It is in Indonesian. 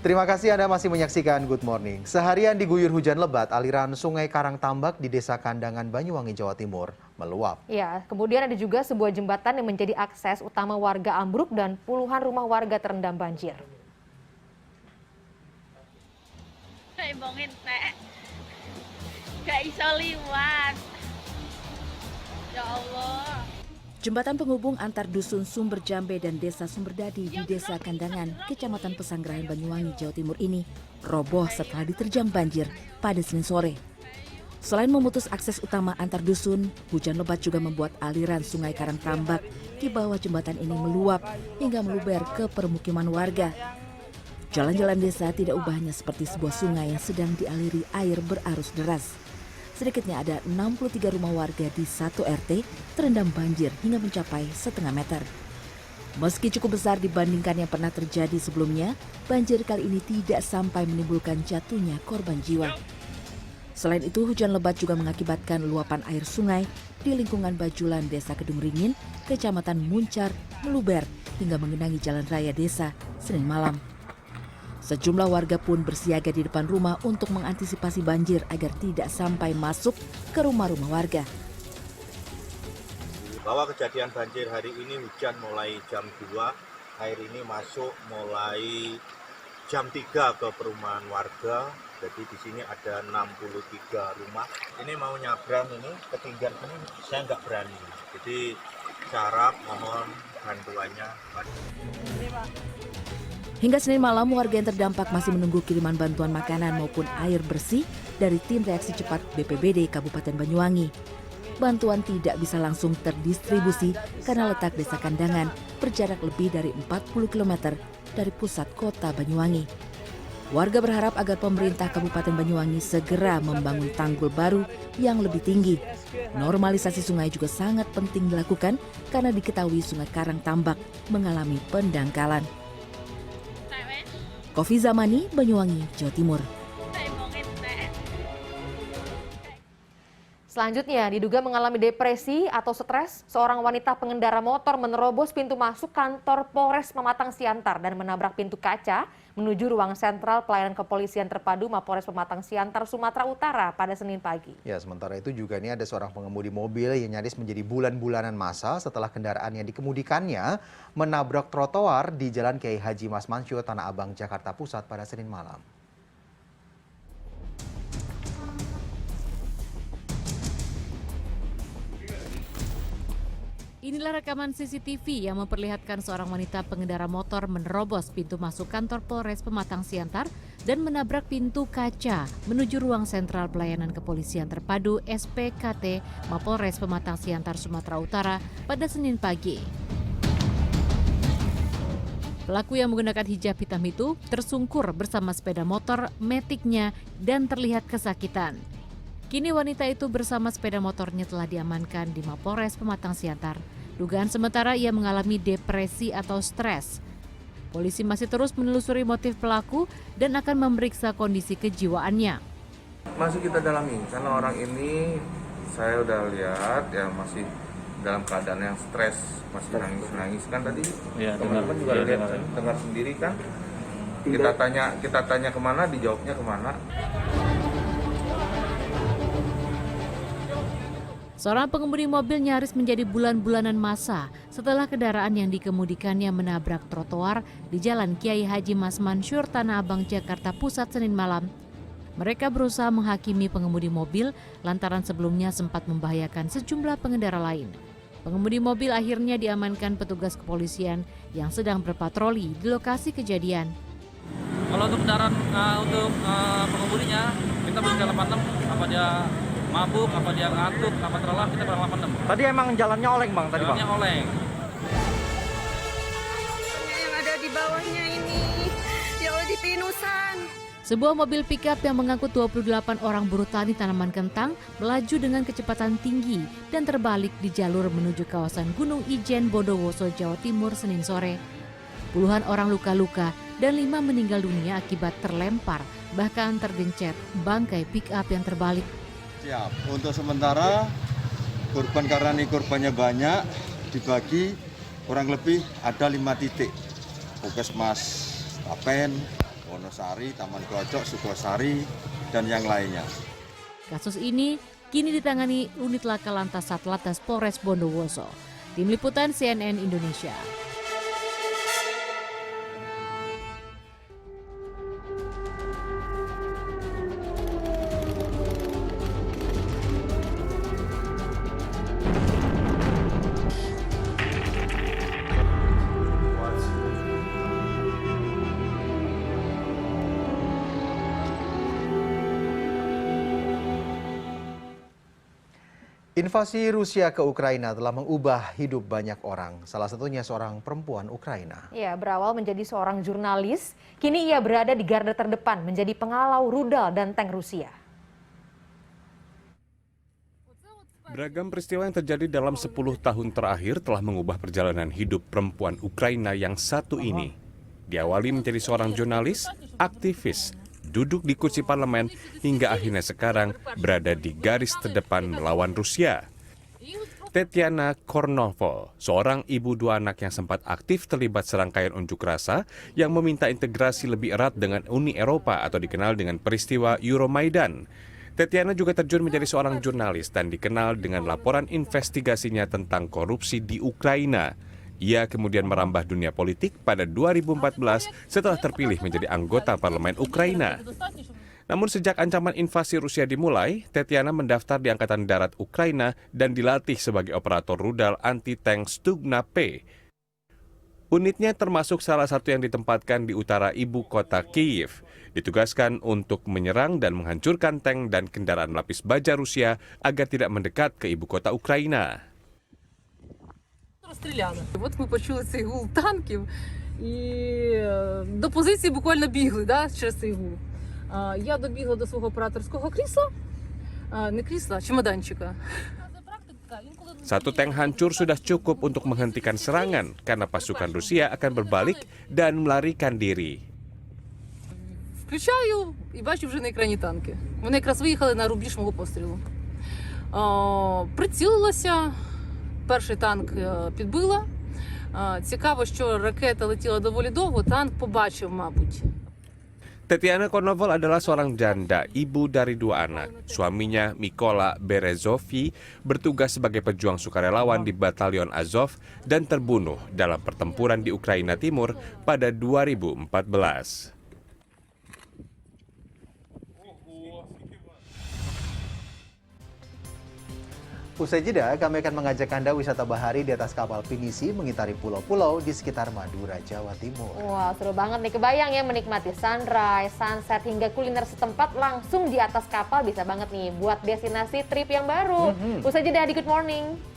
Terima kasih Anda masih menyaksikan Good Morning. Seharian diguyur hujan lebat, aliran Sungai Karangtambak di Desa Kandangan, Banyuwangi, Jawa Timur meluap. Ya, kemudian ada juga sebuah jembatan yang menjadi akses utama warga ambruk dan puluhan rumah warga terendam banjir. Gak iso liwat. Ya Allah. Jembatan penghubung antar dusun Sumber Jambe dan Desa Sumberdadi di Desa Kandangan, Kecamatan Pesanggerahan, Banyuwangi, Jawa Timur ini roboh setelah diterjang banjir pada Senin sore. Selain memutus akses utama antar dusun, hujan lebat juga membuat aliran Sungai Karangtambak di bawah jembatan ini meluap hingga meluber ke permukiman warga. Jalan-jalan desa tidak ubahnya seperti sebuah sungai yang sedang dialiri air berarus deras. Sedikitnya ada 63 rumah warga di satu RT terendam banjir hingga mencapai setengah meter. Meski cukup besar dibandingkan yang pernah terjadi sebelumnya, banjir kali ini tidak sampai menimbulkan jatuhnya korban jiwa. Selain itu, hujan lebat juga mengakibatkan luapan air sungai di lingkungan Bajulan Desa Kedung Ringin, Kecamatan Muncar, meluber hingga mengenangi jalan raya desa Senin malam. Sejumlah warga pun bersiaga di depan rumah untuk mengantisipasi banjir agar tidak sampai masuk ke rumah-rumah warga. Bahwa kejadian banjir hari ini hujan mulai jam 2, air ini masuk mulai jam 3 ke perumahan warga. Jadi di sini ada 63 rumah. Ini mau nyabrang ini, ketinggian ini saya nggak berani. Jadi saya harap mohon bantuannya. Hingga Senin malam, warga yang terdampak masih menunggu kiriman bantuan makanan maupun air bersih dari tim reaksi cepat BPBD Kabupaten Banyuwangi. Bantuan tidak bisa langsung terdistribusi karena letak Desa Kandangan berjarak lebih dari 40 km dari pusat kota Banyuwangi. Warga berharap agar pemerintah Kabupaten Banyuwangi segera membangun tanggul baru yang lebih tinggi. Normalisasi sungai juga sangat penting dilakukan karena diketahui Sungai Karangtambak mengalami pendangkalan. Kofi Zamani, Banyuwangi, Jawa Timur. Selanjutnya, diduga mengalami depresi atau stres, seorang wanita pengendara motor menerobos pintu masuk kantor Polres Pematang Siantar dan menabrak pintu kaca menuju ruang sentral pelayanan kepolisian terpadu Mapolres Pematang Siantar, Sumatera Utara pada Senin pagi. Ya, sementara itu juga ini ada seorang pengemudi mobil yang nyaris menjadi bulan-bulanan masa setelah kendaraan yang dikemudikannya menabrak trotoar di Jalan Kiai Haji Mas Mansur, Tanah Abang, Jakarta Pusat pada Senin malam. Inilah rekaman CCTV yang memperlihatkan seorang wanita pengendara motor menerobos pintu masuk kantor Polres Pematang Siantar dan menabrak pintu kaca menuju ruang sentral pelayanan kepolisian terpadu SPKT Mapolres Pematang Siantar, Sumatera Utara pada Senin pagi. Pelaku yang menggunakan hijab hitam itu tersungkur bersama sepeda motor Matic-nya dan terlihat kesakitan. Kini wanita itu bersama sepeda motornya telah diamankan di Mapolres Pematang Siantar. Dugaan sementara ia mengalami depresi atau stres. Polisi masih terus menelusuri motif pelaku dan akan memeriksa kondisi kejiwaannya. Masih kita dalami karena orang ini saya udah lihat ya masih dalam keadaan yang stres, masih nangis-nangis kan tadi. Ya, teman-teman juga lihat dengar sendiri kan. Kita tanya kemana, dijawabnya kemana. Seorang pengemudi mobil nyaris menjadi bulan-bulanan masa setelah kendaraan yang dikemudikannya menabrak trotoar di Jalan Kiai Haji Mas Mansur, Tanah Abang, Jakarta Pusat Senin malam. Mereka berusaha menghakimi pengemudi mobil lantaran sebelumnya sempat membahayakan sejumlah pengendara lain. Pengemudi mobil akhirnya diamankan petugas kepolisian yang sedang berpatroli di lokasi kejadian. Kalau untuk kendaraan untuk pengemudinya kita berikan 86 apa dia mabuk, apa dia ngantuk, apa terlelap, kita berang 86. Tadi emang jalannya oleng bang, tadi bang? Jalannya oleng. Yang ada di bawahnya ini, ya Allah di pinusan. Sebuah mobil pickup yang mengangkut 28 orang buruh tani tanaman kentang melaju dengan kecepatan tinggi dan terbalik di jalur menuju kawasan Gunung Ijen, Bondowoso, Jawa Timur, Senin sore. Puluhan orang luka-luka dan 5 meninggal dunia akibat terlempar, bahkan tergencet bangkai pickup yang terbalik. Siap. Untuk sementara korban karena ini korbannya banyak dibagi kurang lebih ada 5 titik. Puskesmas Tapen, Wonosari, Taman Glodok, Sukosari, dan yang lainnya. Kasus ini kini ditangani unit laka lantas Satlantas Polres Bondowoso. Tim Liputan CNN Indonesia. Invasi Rusia ke Ukraina telah mengubah hidup banyak orang, salah satunya seorang perempuan Ukraina. Ya, berawal menjadi seorang jurnalis, kini ia berada di garda terdepan menjadi pengalau rudal dan tank Rusia. Beragam peristiwa yang terjadi dalam 10 tahun terakhir telah mengubah perjalanan hidup perempuan Ukraina yang satu ini. Diawali menjadi seorang jurnalis, aktivis, duduk di kursi parlemen, hingga akhirnya sekarang berada di garis terdepan melawan Rusia. Tetiana Kornilova, seorang ibu 2 anak yang sempat aktif terlibat serangkaian unjuk rasa yang meminta integrasi lebih erat dengan Uni Eropa atau dikenal dengan peristiwa Euromaidan. Tetiana juga terjun menjadi seorang jurnalis dan dikenal dengan laporan investigasinya tentang korupsi di Ukraina. Ia kemudian merambah dunia politik pada 2014 setelah terpilih menjadi anggota parlemen Ukraina. Namun sejak ancaman invasi Rusia dimulai, Tetiana mendaftar di Angkatan Darat Ukraina dan dilatih sebagai operator rudal anti-tank Stugna P. Unitnya termasuk salah satu yang ditempatkan di utara ibu kota Kyiv. Ditugaskan untuk menyerang dan menghancurkan tank dan kendaraan lapis baja Rusia agar tidak mendekat ke ibu kota Ukraina. Розстріляли. От ми почули цей гул танків і до позиції буквально бігли через цей гул. Я добігла до свого операторського крісла, не крісла, чемоданчика. Satu tank hancur sudah cukup untuk menghentikan serangan karena pasukan Rusia akan berbalik dan melarikan diri. Включаю і бачу вже на екрані танки. Вони якраз виїхали на рубіж мого пострілу. Прицілилася. Перший танк підбила. Цікаво, що ракета летіла доволі довго, танк побачив, мабуть. Tetiana Kornilova adalah seorang janda, ibu dari 2 anak. Suaminya, Mykola Berezovi, bertugas sebagai pejuang sukarelawan di Batalion Azov dan terbunuh dalam pertempuran di Ukraina Timur pada 2014. Usai jeda, kami akan mengajak Anda wisata bahari di atas kapal pinisi mengitari pulau-pulau di sekitar Madura, Jawa Timur. Wah, seru banget nih. Kebayang ya menikmati sunrise, sunset, hingga kuliner setempat langsung di atas kapal. Bisa banget nih buat destinasi trip yang baru. Usai jeda di Good Morning.